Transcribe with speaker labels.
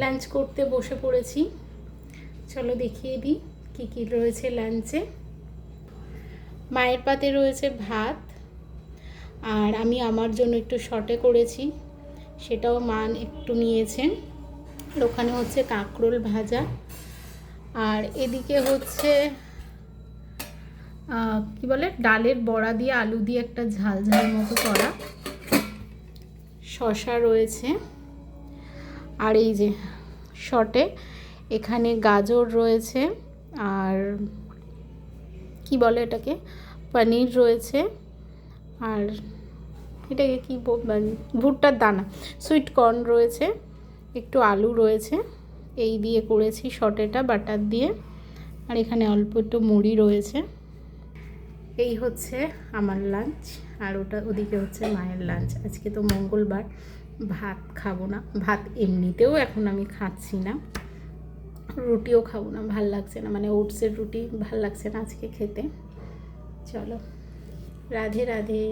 Speaker 1: Lunch করতে বসে পড়েছি। চলো দেখিয়ে দিই কী কী রয়েছে লাঞ্চে। মায়ের পাতে রয়েছে ভাত, আর আমি আমার জন্য একটু শর্টে করেছি, সেটাও মা একটু নিয়েছেন। আর ওখানে হচ্ছে কাঁকরোল ভাজা, আর এদিকে হচ্ছে কি বলে ডালের বড়া দিয়ে আলু দিয়ে একটা ঝাল ঝাল মতো করা, শসা রয়েছে। আর এই যে শর্টে এখানে গাজর রয়েছে, আর কি বলে এটাকে, পনির রয়েছে, আর এটাকে কি ভুট্টার দানা, সুইট কর্ন রয়েছে, একটু আলু রয়েছে। এই দিয়ে করেছি শর্টেটা বাটার দিয়ে, আর এখানে অল্প একটু মুড়ি রয়েছে। এই হচ্ছে আমার লাঞ্চ, আর ওদিকে হচ্ছে মায়ের লাঞ্চ। আজকে তো মঙ্গলবার, ভাত খাবো না, ভাত এমনিতেও এখন আমি খাচ্ছি না, রুটিও খাবো না, ভাল লাগছে না, মানে ওটসের রুটি ভাল লাগছে না আজকে খেতে। চলো, রাধে রাধে।